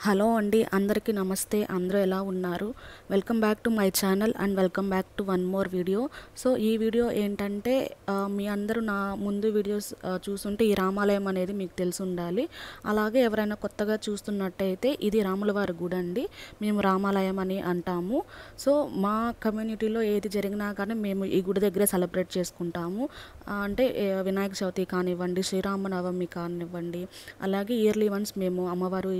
Hello అండి, అందరికీ నమస్తే. అందరూ ఎలా ఉన్నారు? Welcome back to my channel and welcome back to one more video. So ఈ వీడియో ఏంటంటే మీ అందరూ నా ముందు వీడియోస్ చూస్తుంటే ఈ రామాలయం అనేది మీకు తెలిసి ఉండాలి. అలాగే ఎవరైనా కొత్తగా చూస్తున్నట్టయితే ఇది రాములవారి గుడి అండి. మేము రామాలయం అని అంటాము. సో మా కమ్యూనిటీలో ఏది జరిగినా కానీ మేము ఈ గుడి దగ్గరే సెలబ్రేట్ చేసుకుంటాము. అంటే వినాయక చవితి కానివ్వండి, శ్రీరామనవమి కానివ్వండి, అలాగే ఇయర్లీ వన్స్ మేము అమ్మవారు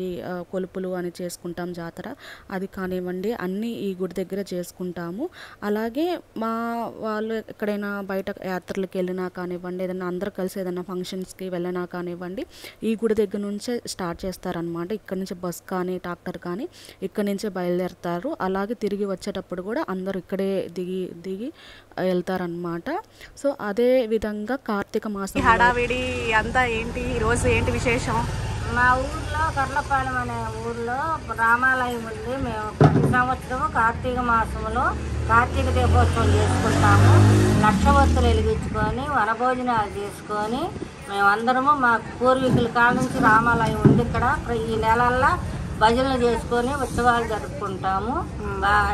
కొలుపులు అని చేసుకుంటాం, జాతర అది కానివ్వండి, అన్నీ ఈ గుడి దగ్గర చేసుకుంటాము. అలాగే మా వాళ్ళు ఎక్కడైనా బయట యాత్రలకు వెళ్ళినా కానివ్వండి, ఏదైనా అందరూ కలిసి ఏదైనా ఫంక్షన్స్కి వెళ్ళినా కానివ్వండి, ఈ గుడి దగ్గర నుంచే స్టార్ట్ చేస్తారనమాట. ఇక్కడ నుంచి బస్ కానీ ట్రాక్టర్ కానీ ఇక్కడి నుంచే బయలుదేరుతారు. అలాగే తిరిగి వచ్చేటప్పుడు కూడా అందరూ ఇక్కడే దిగి వెళ్తారనమాట. సో అదే విధంగా కార్తీక మాసం హడావిడి అంతా ఏంటి, ఈరోజు ఏంటి విశేషం? మా ఊర్లో కర్లపాలెం అనే ఊర్లో రామాలయం ఉంది. మేము ప్రతి సంవత్సరం కార్తీక మాసంలో కార్తీక దీపోత్సవం చేసుకుంటాము. లక్షవత్తులు వెలిగించుకొని వనభోజనాలు చేసుకొని మేమందరము మా పూర్వీకుల కాల నుంచి రామాలయం ఉంది ఇక్కడ. ఈ నెలల్లో భజనలు చేసుకొని ఉత్సవాలు జరుపుకుంటాము.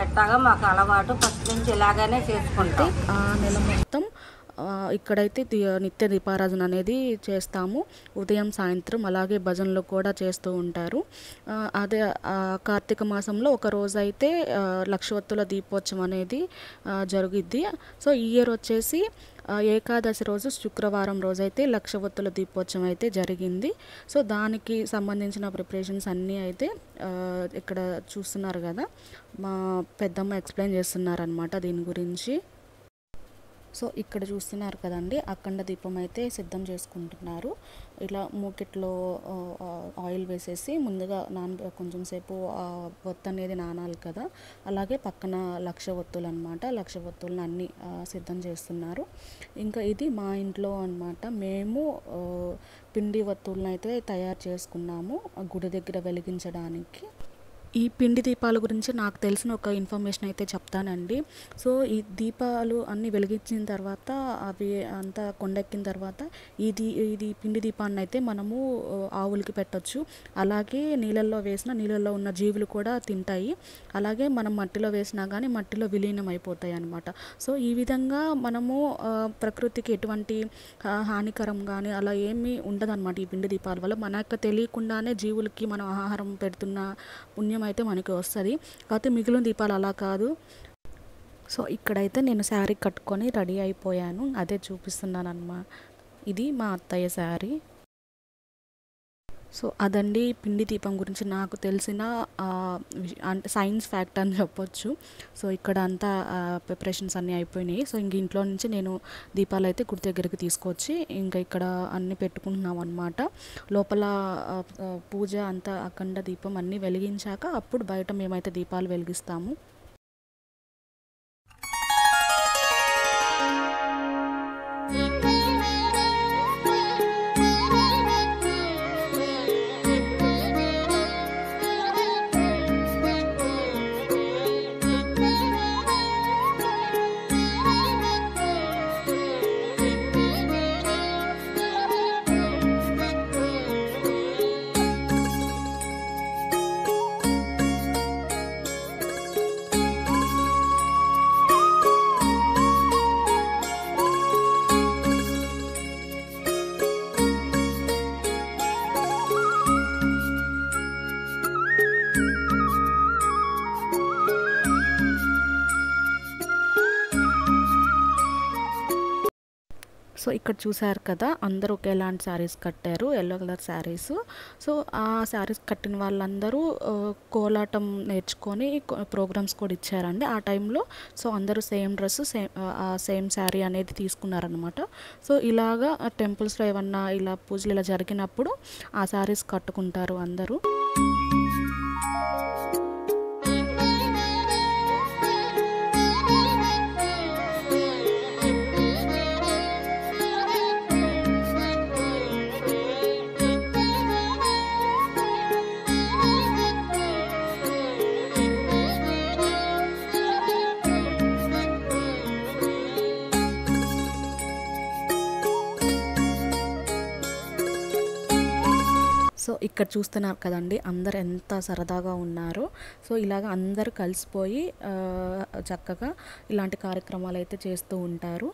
ఎట్టగా మాకు అలవాటు, ఫస్ట్ నుంచి ఇలాగనే చేసుకుంటాం. ఆ నెల మొత్తం ఇక్కడైతే నిత్య దీపారాధన అనేది చేస్తాము. ఉదయం సాయంత్రం అలాగే భజనలు కూడా చేస్తూ ఉంటారు. అదే కార్తీక మాసంలో ఒక రోజు అయితే లక్షవత్తుల దీపోత్సవం అనేది జరుగుద్ది. సో ఈ ఇయర్ వచ్చేసి ఏకాదశి రోజు శుక్రవారం రోజైతే లక్షవత్తుల దీపోత్సవం అయితే జరిగింది. సో దానికి సంబంధించిన ప్రిపరేషన్స్ అన్నీ అయితే ఇక్కడ చూస్తున్నారు కదా, మా పెద్దమ్మ ఎక్స్ప్లెయిన్ చేస్తున్నారనమాట దీని గురించి. సో ఇక్కడ చూస్తున్నారు కదండి, అఖండ దీపం అయితే సిద్ధం చేసుకుంటున్నారు. ఇలా మూకిట్లో ఆయిల్ వేసేసి ముందుగా కొంచెం సేపు ఒత్తు అనేది నానాలి కదా, అలాగే పక్కన లక్ష ఒత్తులు అనమాట. లక్ష ఒత్తులను అన్నీ సిద్ధం చేస్తున్నారు. ఇంకా ఇది మా ఇంట్లో అనమాట. మేము పిండి ఒత్తులను అయితే తయారు చేసుకున్నాము గుడి దగ్గర వెలిగించడానికి. ఈ పిండి దీపాల గురించి నాకు తెలిసిన ఒక ఇన్ఫర్మేషన్ అయితే చెప్తానండి. సో ఈ దీపాలు అన్నీ వెలిగించిన తర్వాత అవి అంతా కొండెక్కిన తర్వాత ఇది పిండి దీపాన్ని అయితే మనము ఆవులకి పెట్టచ్చు. అలాగే నీళ్ళల్లో ఉన్న జీవులు కూడా తింటాయి. అలాగే మనం మట్టిలో వేసినా కానీ మట్టిలో విలీనం అయిపోతాయి అన్నమాట. సో ఈ విధంగా మనము ప్రకృతికి ఎటువంటి హానికరం కానీ అలా ఏమీ ఉండదన్నమాట ఈ పిండి దీపాల వల్ల. మనకు తెలియకుండానే జీవులకి మనం ఆహారం పెడుతున్న పుణ్యం అయితే మనకి వస్తుంది. కాకపోతే మిగిలిన దీపాలు అలా కాదు. సో ఇక్కడైతే నేను శారీ కట్టుకొని రెడీ అయిపోయాను, అదే చూపిస్తున్నాను అన్నమాట. ఇది మా అత్తయ్య శారీ. సో అదండి పిండి దీపం గురించి నాకు తెలిసిన సైన్స్ ఫ్యాక్ట్ అని చెప్పొచ్చు. సో ఇక్కడ అంతా ప్రిపరేషన్స్ అన్నీ అయిపోయినాయి. సో ఇంక ఇంట్లో నుంచి నేను దీపాలు అయితే గుడి దగ్గరికి తీసుకొచ్చి ఇంకా ఇక్కడ అన్నీ పెట్టుకుంటున్నాం అనమాట. లోపల పూజ అంతా అఖండ దీపం అన్నీ వెలిగించాక అప్పుడు బయట మేమైతే దీపాలు వెలిగిస్తాము. సో ఇక్కడ చూసారు కదా, అందరూ ఒకేలాంటి శారీస్ కట్టారు, ఎల్లో కలర్ శారీస్. సో ఆ శారీస్ కట్టిన వాళ్ళందరూ కోలాటం నేర్చుకొని ప్రోగ్రామ్స్ కూడా ఇచ్చారండి ఆ టైంలో. సో అందరూ సేమ్ డ్రెస్ సేమ్ శారీ అనేది తీసుకున్నారనమాట. సో ఇలాగా టెంపుల్స్లో ఏమన్నా ఇలా పూజలు ఇలా జరిగినప్పుడు ఆ శారీస్ కట్టుకుంటారు అందరూ. సో ఇక్కడ చూస్తున్నారు కదండి, అందరు ఎంత సరదాగా ఉన్నారో. సో ఇలాగ అందరూ కలిసిపోయి చక్కగా ఇలాంటి కార్యక్రమాలు అయితే చేస్తూ ఉంటారు.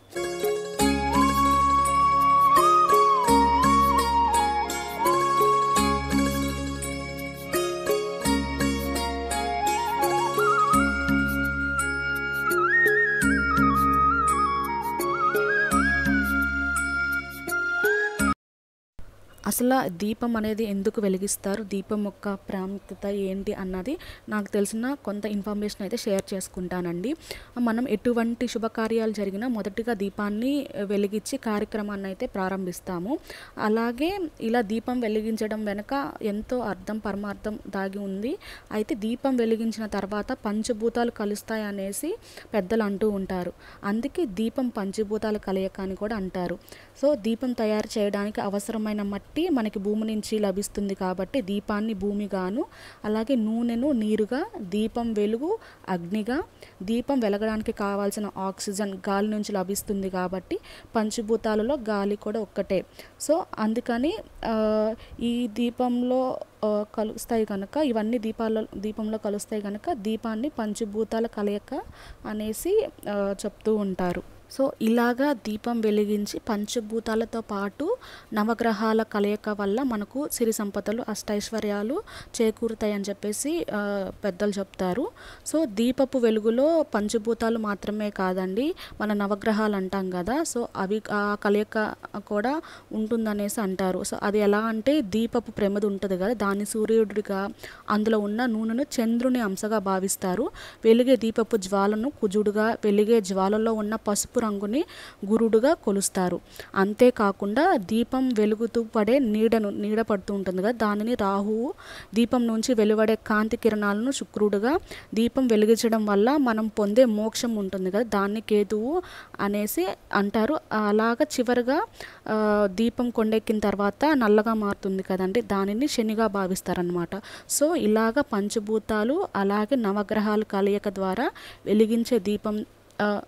అసలు దీపం అనేది ఎందుకు వెలిగిస్తారు, దీపం యొక్క ప్రాముఖ్యత ఏంటి అన్నది నాకు తెలిసిన కొంత ఇన్ఫర్మేషన్ అయితే షేర్ చేసుకుంటానండి. మనం ఎటువంటి శుభకార్యాలు జరిగినా మొదటిగా దీపాన్ని వెలిగించి కార్యక్రమాన్ని అయితే ప్రారంభిస్తాము. అలాగే ఇలా దీపం వెలిగించడం వెనుక ఎంతో అర్థం పరమార్థం దాగి ఉంది. అయితే దీపం వెలిగించిన తర్వాత పంచభూతాలు కలుస్తాయి అనేసి పెద్దలు అంటూ ఉంటారు. అందుకే దీపం పంచభూతాల కలయిక అని కూడా అంటారు. సో దీపం తయారు చేయడానికి అవసరమైన మట్టి మనకి భూమి నుంచి లభిస్తుంది కాబట్టి దీపాన్ని భూమిగాను, అలాగే నూనెను నీరుగా, దీపం వెలుగు అగ్నిగా, దీపం వెలగడానికి కావాల్సిన ఆక్సిజన్ గాలి నుంచి లభిస్తుంది కాబట్టి పంచభూతాలలో గాలి కూడా ఒక్కటే. సో అందుకని ఈ దీపంలో కలుస్తాయి కనుక, ఇవన్నీ దీపంలో కలుస్తాయి కనుక దీపాన్ని పంచభూతాల కలయిక అనేసి చెప్తూ ఉంటారు. సో ఇలాగా దీపం వెలిగించి పంచభూతాలతో పాటు నవగ్రహాల కలయిక వల్ల మనకు సిరి సంపదలు అష్టైశ్వర్యాలు చేకూరుతాయి అని చెప్పేసి పెద్దలు చెప్తారు. సో దీపపు వెలుగులో పంచభూతాలు మాత్రమే కాదండి, మన నవగ్రహాలు అంటాం కదా, సో అవి ఆ కలయిక కూడా ఉంటుందనేసి అంటారు. సో అది ఎలా అంటే దీపపు ప్రమిద ఉంటుంది కదా, దాన్ని సూర్యుడిగా, అందులో ఉన్న నూనెను చంద్రుని అంశగా భావిస్తారు. వెలిగే దీపపు జ్వాలను కుజుడుగా, వెలిగే జ్వాలలో ఉన్న పసుపు రంగుని గురుడుగా కొలుస్తారు. అంతేకాకుండా దీపం వెలుగుతూ పడే నీడ పడుతూ ఉంటుంది కదా, దానిని రాహువు, దీపం నుంచి వెలువడే కాంతి కిరణాలను శుక్రుడుగా, దీపం వెలిగించడం వల్ల మనం పొందే మోక్షం ఉంటుంది కదా, దాన్ని కేతువు అనేసి అంటారు. అలాగా చివరిగా దీపం కొండెక్కిన తర్వాత నల్లగా మారుతుంది కదండి, దానిని శనిగా భావిస్తారనమాట. సో ఇలాగ పంచభూతాలు అలాగే నవగ్రహాల కలయిక ద్వారా వెలిగించే దీపం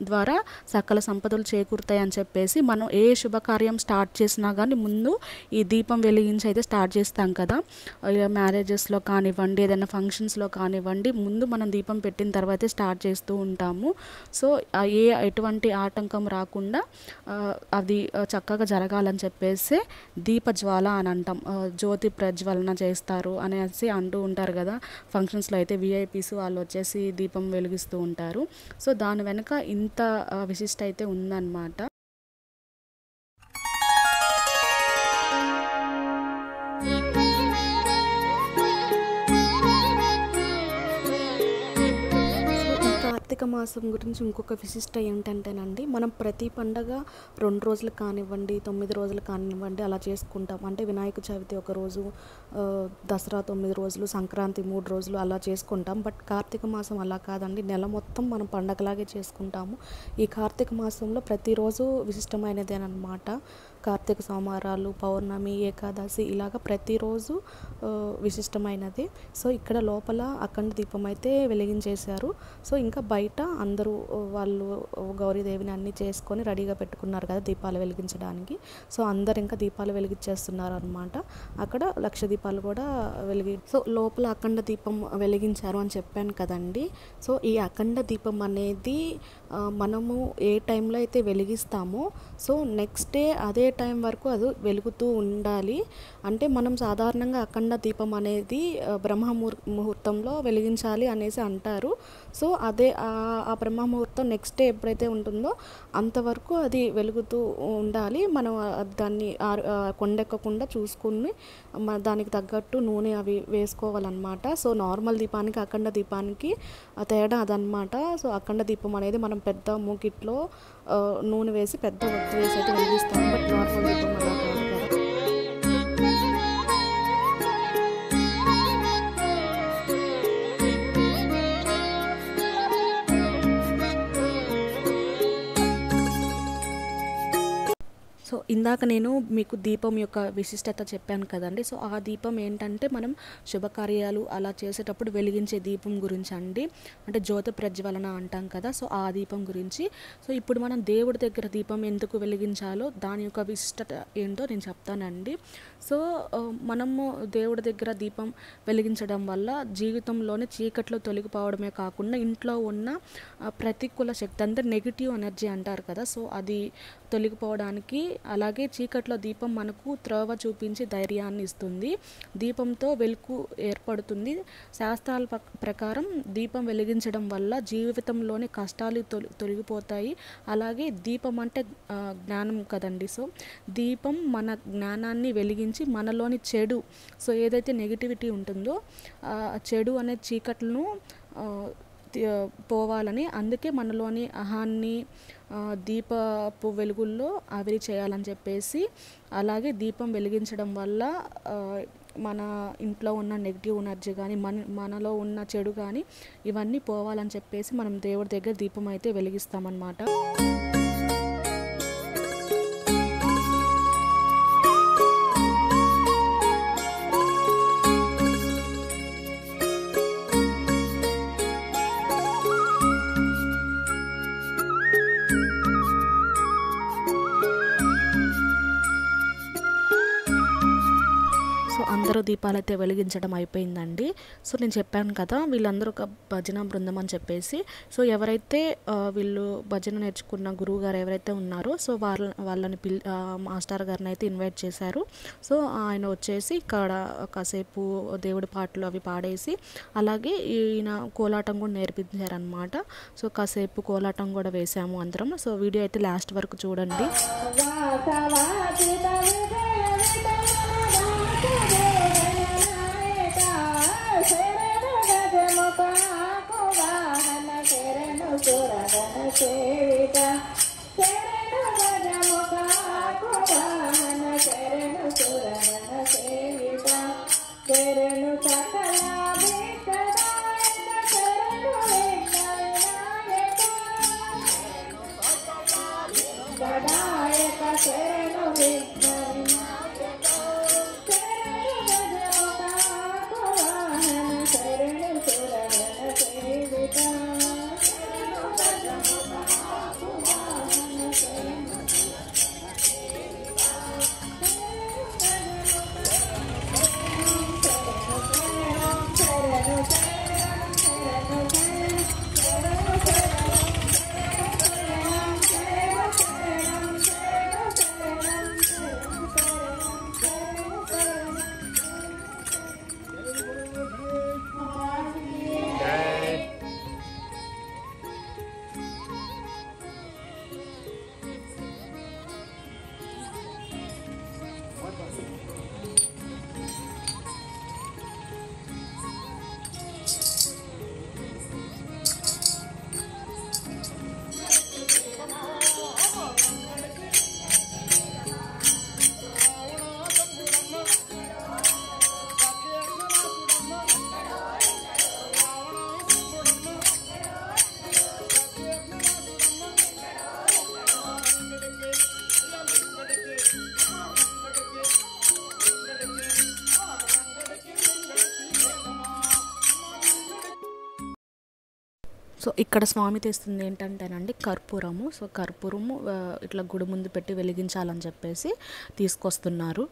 ద్వారా సకల సంపదలు చేకూరుతాయి అని చెప్పేసి మనం ఏ శుభకార్యం స్టార్ట్ చేసినా కానీ ముందు ఈ దీపం వెలిగించి అయితే స్టార్ట్ చేస్తాం కదా, మ్యారేజెస్లో కానివ్వండి, ఏదైనా ఫంక్షన్స్లో కానివ్వండి, ముందు మనం దీపం పెట్టిన తర్వాతే స్టార్ట్ చేస్తూ ఉంటాము. సో ఎటువంటి ఆటంకం రాకుండా అది చక్కగా జరగాలని చెప్పేసి దీపజ్వాల అని అంటాం, జ్యోతి ప్రజ్వలన చేస్తారు అనేసి అంటూ ఉంటారు కదా ఫంక్షన్స్లో. అయితే విఐపీస్ వాళ్ళు వచ్చేసి దీపం వెలిగిస్తూ ఉంటారు. సో దాని వెనుక ఇంత విశిష్ట అయితే ఉందన్నమాట. కార్తీక మాసం గురించి ఇంకొక విశిష్ట ఏంటంటేనండి, మనం ప్రతి పండగ 2 రోజులు కానివ్వండి, 9 రోజులు కానివ్వండి అలా చేసుకుంటాం. అంటే వినాయక చవితి ఒక రోజు, దసరా 9 రోజులు, సంక్రాంతి 3 రోజులు అలా చేసుకుంటాం. బట్ కార్తీక మాసం అలా కాదండి, నెల మొత్తం మనం పండగలాగే చేసుకుంటాము. ఈ కార్తీక మాసంలో ప్రతిరోజు విశిష్టమైనదేనమాట. కార్తీక సోమవారాలు, పౌర్ణమి, ఏకాదశి ఇలాగ ప్రతిరోజు విశిష్టమైనది. సో ఇక్కడ లోపల అఖండ దీపం అయితే వెలిగించేశారు. సో ఇంకా బయట అందరూ వాళ్ళు గౌరీదేవిని అన్నీ చేసుకొని రెడీగా పెట్టుకున్నారు కదా దీపాలు వెలిగించడానికి. సో అందరు ఇంకా దీపాలు వెలిగించేస్తున్నారు అనమాట. అక్కడ లక్ష దీపాలు కూడా సో లోపల అఖండ దీపం వెలిగించారు అని చెప్పాను కదండి. సో ఈ అఖండ దీపం అనేది మనము ఏ టైంలో అయితే వెలిగిస్తామో సో నెక్స్ట్ డే అదే టైం వరకు అది వెలుగుతూ ఉండాలి. అంటే మనం సాధారణంగా అఖండ దీపం అనేది బ్రహ్మ ముహూర్తంలో వెలిగించాలి అనేసి అంటారు. సో అదే ఆ బ్రహ్మ ముహూర్తం నెక్స్ట్ డే ఎప్పుడైతే ఉంటుందో అంతవరకు అది వెలుగుతూ ఉండాలి. మనం దాన్ని కొండెక్కకుండా చూసుకుని దానికి తగ్గట్టు నూనె అవి వేసుకోవాలన్నమాట. సో నార్మల్ దీపానికి అఖండ దీపానికి తేడా అదనమాట. సో అఖండ దీపం అనేది మనం పెద్ద మూకిట్లో నూనె వేసి పెద్ద ఒత్తి వేసి అయితే వెలిగిస్తాం. బట్ నార్మల్ దీపం అలా కాదు కదా. సో ఇందాక నేను మీకు దీపం యొక్క విశిష్టత చెప్పాను కదండి. సో ఆ దీపం ఏంటంటే మనం శుభకార్యాలు అలా చేసేటప్పుడు వెలిగించే దీపం గురించి అండి, అంటే జ్యోతి ప్రజ్వలన అంటాం కదా. సో ఆ దీపం గురించి. సో ఇప్పుడు మనం దేవుడి దగ్గర దీపం ఎందుకు వెలిగించాలో దాని యొక్క విశిష్టత ఏంటో నేను చెప్తానండి. సో మనము దేవుడి దగ్గర దీపం వెలిగించడం వల్ల జీవితంలోనే చీకట్లో తొలగిపోవడమే కాకుండా ఇంట్లో ఉన్న ప్రతికూల శక్తి అంటే నెగిటివ్ ఎనర్జీ అంటారు కదా. సో అది తొలగిపోవడానికి, అలాగే చీకట్లో దీపం మనకు త్రోవ చూపించి ధైర్యాన్ని ఇస్తుంది. దీపంతో వెలుగు ఏర్పడుతుంది. శాస్త్రాల ప్రకారం దీపం వెలిగించడం వల్ల జీవితంలోని కష్టాలు తొలగిపోతాయి. అలాగే దీపం అంటే జ్ఞానం కదండి. సో దీపం మన జ్ఞానాన్ని వెలిగించి మనలోని చెడు, సో ఏదైతే నెగిటివిటీ ఉంటుందో చెడు అనే చీకట్లను పోవాలని, అందుకే మనలోని అహాన్ని దీపపు వెలుగుల్లో ఆవిరి చేయాలని చెప్పేసి, అలాగే దీపం వెలిగించడం వల్ల మన ఇంట్లో ఉన్న నెగిటివ్ ఎనర్జీ కానీ మనలో ఉన్న చెడు కానీ ఇవన్నీ పోవాలని చెప్పేసి మనం దేవుడి దగ్గర దీపం అయితే వెలిగిస్తామన్నమాట. అందరూ దీపాలు అయితే వెలిగించడం అయిపోయిందండి. సో నేను చెప్పాను కదా వీళ్ళందరూ ఒక భజన బృందం అని చెప్పేసి. సో ఎవరైతే వీళ్ళు భజన నేర్చుకున్న గురువు గారు ఎవరైతే ఉన్నారో సో వాళ్ళని మాస్టర్ గారిని అయితే ఇన్వైట్ చేశారు. సో ఆయన వచ్చేసి ఇక్కడ కాసేపు దేవుడి పాటలు అవి పాడేసి, అలాగే ఈయన కోలాటం కూడా నేర్పించారనమాట. సో కాసేపు కోలాటం కూడా వేసాము అందరం. సో వీడియో అయితే లాస్ట్ వరకు చూడండి. సో ఇక్కడ స్వామి తెస్తుంది ఏంటంటేనండి కర్పూరము. సో కర్పూరము ఇట్లా గుడి ముందు పెట్టి వెలిగించాలని చెప్పేసి తీసుకొస్తున్నారు.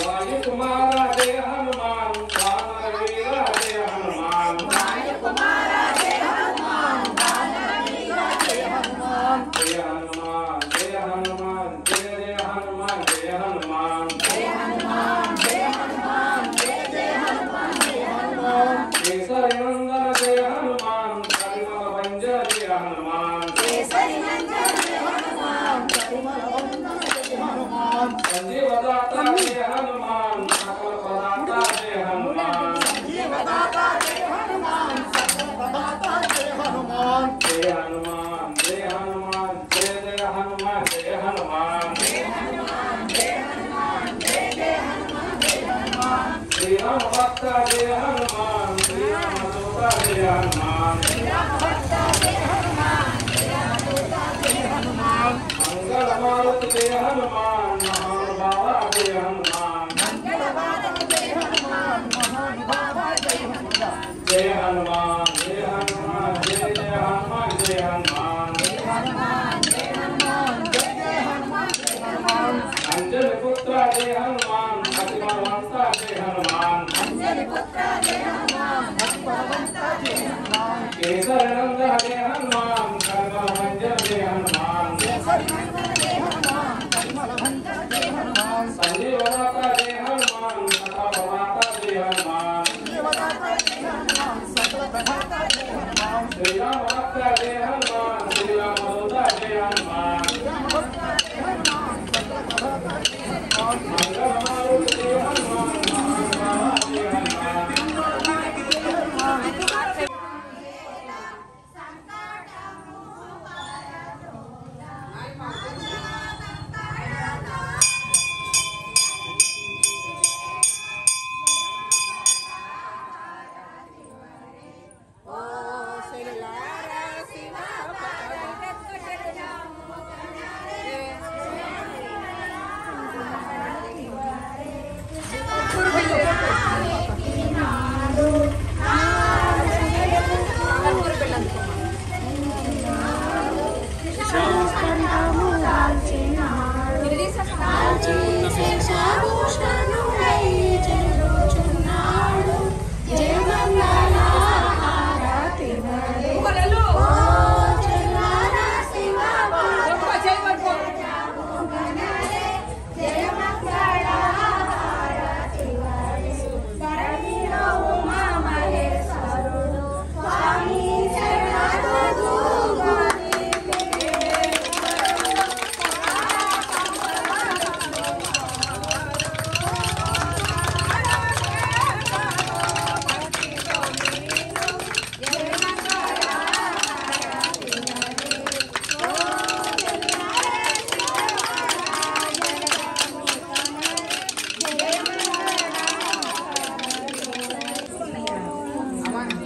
वायु कुमार जय हनुमान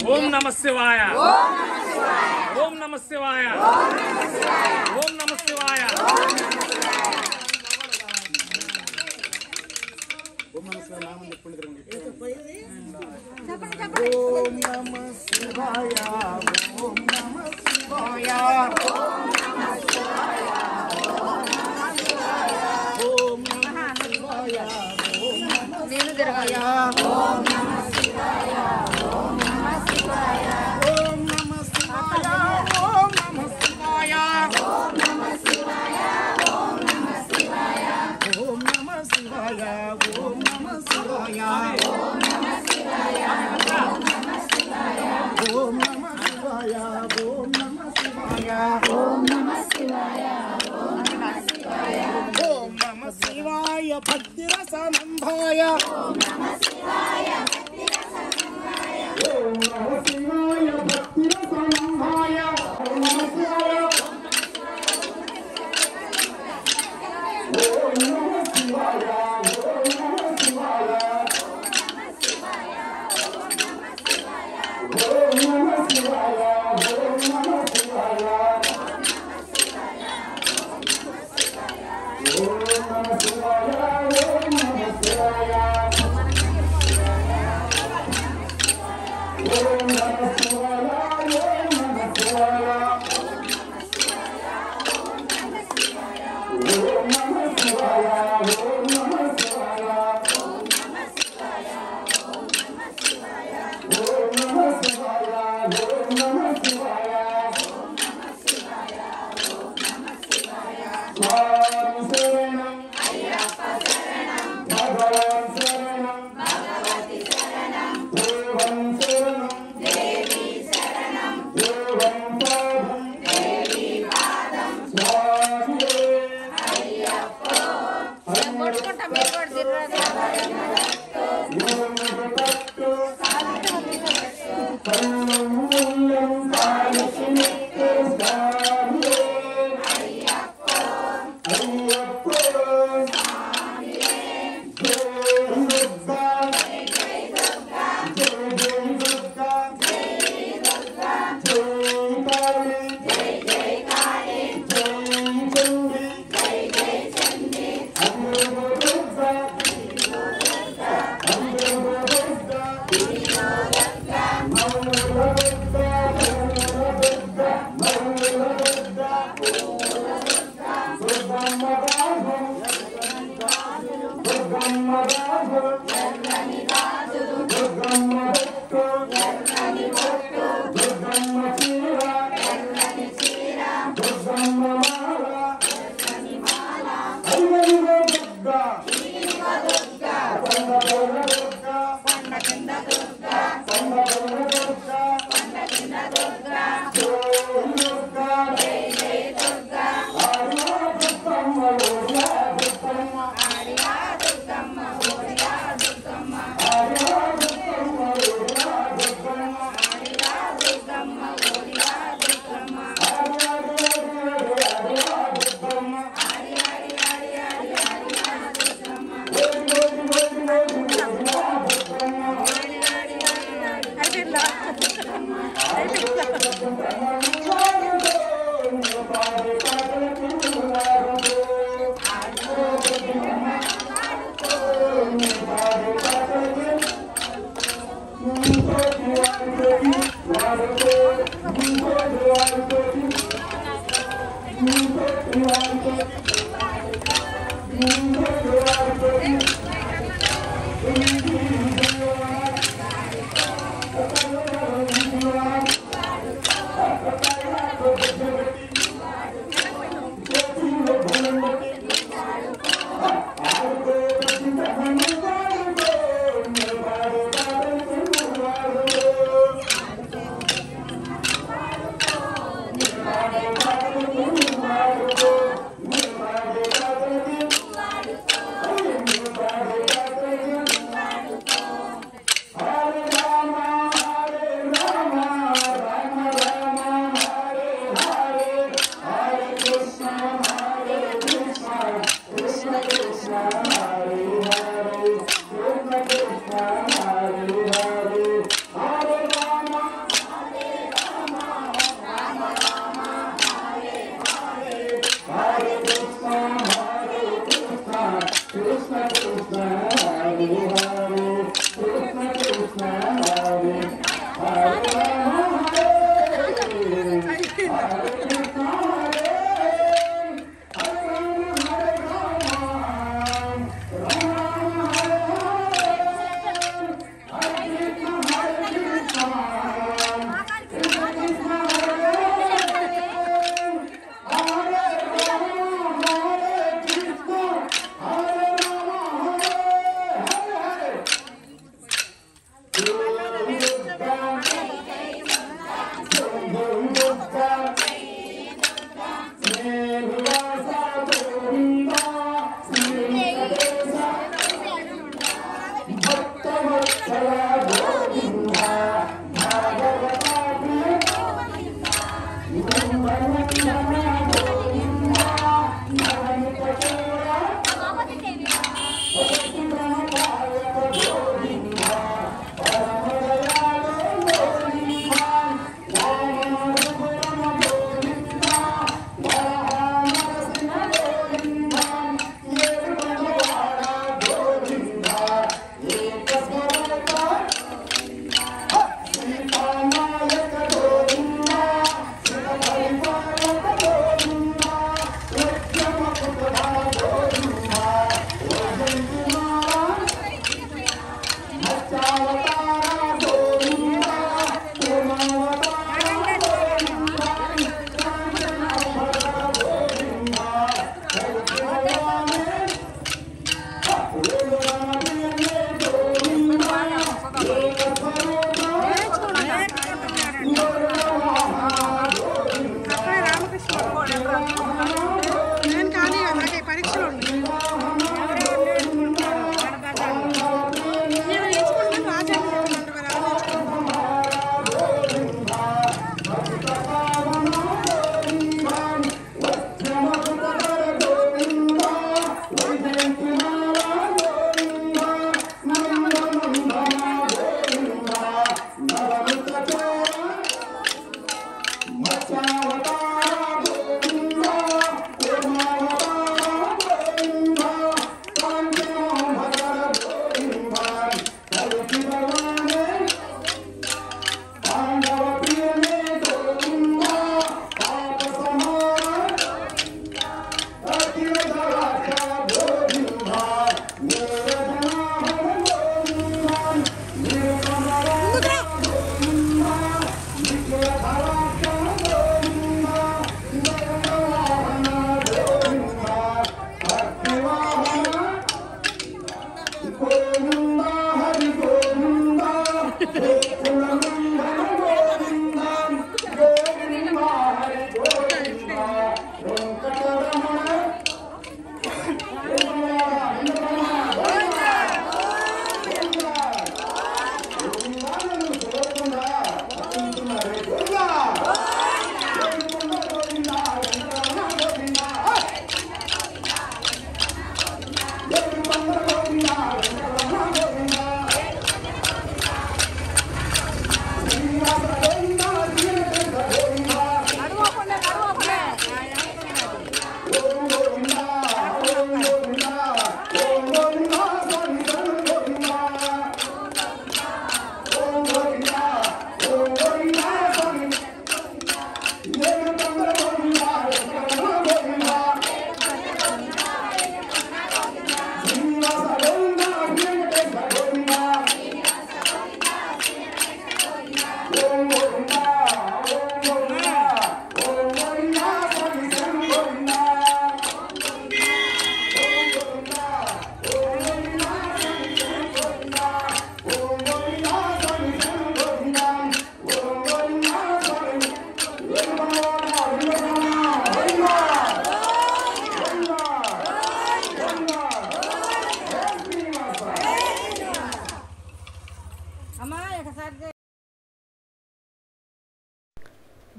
ఓం నమః శివాయ ఓం నమః శివాయ ఓం నమః శివాయ నేను తిరగాలి. భక్తిరసనంభాయ ఓం నమః శివాయ భక్తిరసనంభాయ ఓం నమః శివాయ భక్తిరసనంభాయ ఓం నమః శివాయ ఓం నమః శివాయ ఓం నమః శివాయ ఓం నమః శివాయ ఓం నమః శివాయ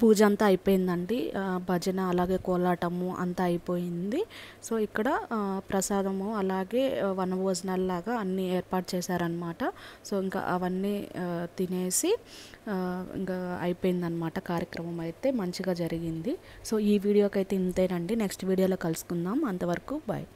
పూజ అంతా అయిపోయిందండి. భజన అలాగే కోలాటము అంతా అయిపోయింది. సో ఇక్కడ ప్రసాదము అలాగే వనభోజనాల్లాగా అన్నీ ఏర్పాటు చేశారనమాట. సో ఇంకా అవన్నీ తినేసి ఇంకా అయిపోయిందనమాట. కార్యక్రమం అయితే మంచిగా జరిగింది. సో ఈ వీడియోకి అయితే ఇంతేనండి. నెక్స్ట్ వీడియోలో కలుసుకుందాం. అంతవరకు బాయ్.